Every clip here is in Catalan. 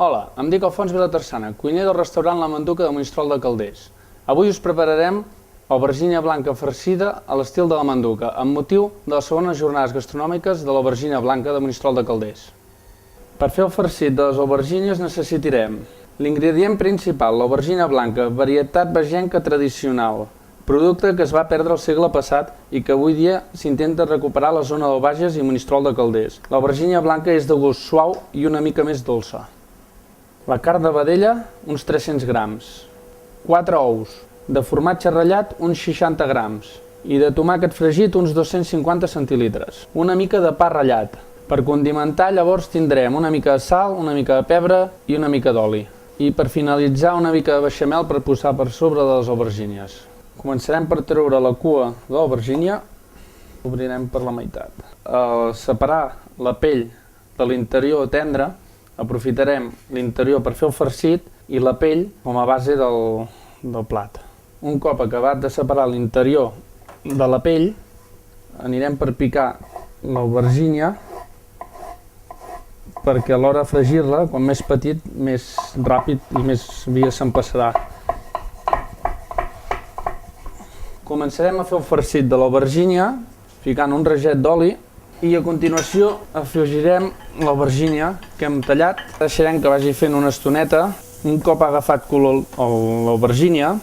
Hola, em dic Alfons Vilaterçana, cuiner del restaurant La Manduca de Monistrol de Calders. Avui us prepararem aubergina blanca farcida a l'estil de la Manduca, amb motiu de les segones jornades gastronòmiques de l'aubergina blanca de Monistrol de Calders. Per fer el farcit de les aubergines necessitarem l'ingredient principal, l'aubergina blanca, varietat vegenca tradicional, producte que es va perdre el segle passat i que avui dia s'intenta recuperar a la zona del Bages i Monistrol de Calders. L'aubergina blanca és de gust suau i una mica més dolça. La carn de vedella, uns 300 grams. 4 ous. De formatge ratllat, uns 60 grams. I de tomàquet fregit, uns 250 centilitres. Una mica de pa ratllat. Per condimentar, llavors tindrem una mica de sal, una mica de pebre i una mica d'oli. I per finalitzar, una mica de beixamel per posar per sobre de les aubergines. Començarem per treure la cua de l'aubergina. Obrirem per la meitat. Al separar la pell de l'interior tendre, aprofitarem l'interior per fer el farcit i la pell com a base del plat. Un cop acabat de separar l'interior de la pell, anirem per picar l'aubergina perquè a l'hora de fregir-la, quan més petit, més ràpid i més via se'n passarà. Començarem a fer el farcit de l'aubergina ficant un raget d'oli i a continuació afegirem l'aubergina que hem tallat. Deixarem que vagi fent una estoneta. Un cop ha agafat color l'aubergina,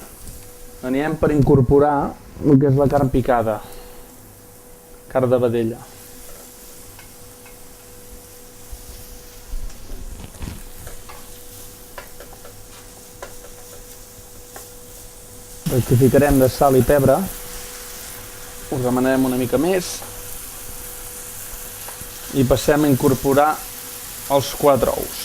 anirem per incorporar el que és la carn picada, carn de vedella. Rectificarem de sal i pebre, ho remenarem una mica més i passem a incorporar els 4 ous.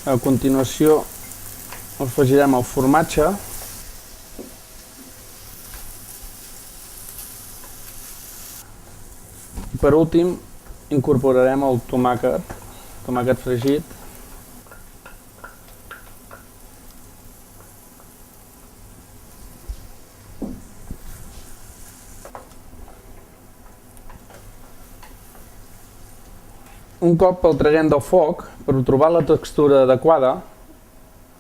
A continuació afegirem el formatge i per últim incorporarem el tomàquet fregit. Un cop el traguem del foc, per trobar la textura adequada,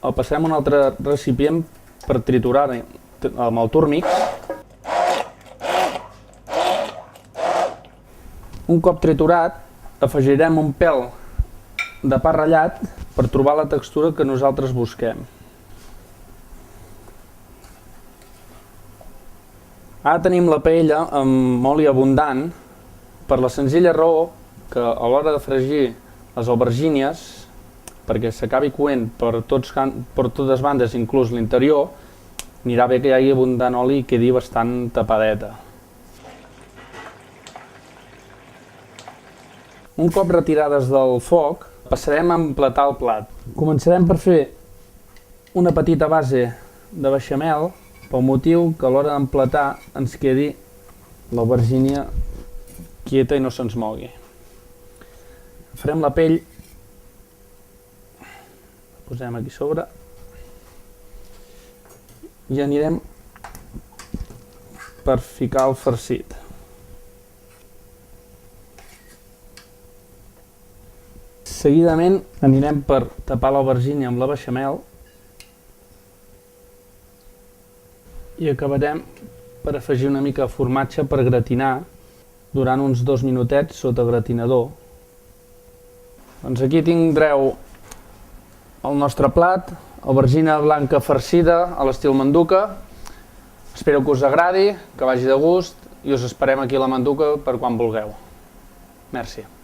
el passem a un altre recipient per triturar amb el Turmix. Un cop triturat, afegirem un pèl de pa ratllat per trobar la textura que nosaltres busquem. Ara tenim la paella amb oli abundant per la senzilla raó que a l'hora de fregir les aubergines, perquè s'acabi coent per totes bandes, inclús l'interior, anirà bé que hi hagi abundant oli i quedi bastant tapadeta. Un cop retirades del foc, passarem a emplatar el plat. Començarem per fer una petita base de beixamel, pel motiu que a l'hora d'emplatar ens quedi l'aubergina quieta i no se'ns mogui. Farem la pell, la posem aquí sobre i anirem per ficar el farcit. Seguidament anirem per tapar l'aubergina amb la beixamel i acabarem per afegir una mica de formatge per gratinar durant uns 2 minutets sota gratinador. Doncs aquí tindreu el nostre plat, aubergina blanca farcida a l'estil Manduca. Espero que us agradi, que vagi de gust i us esperem aquí a la Manduca per quan vulgueu. Merci.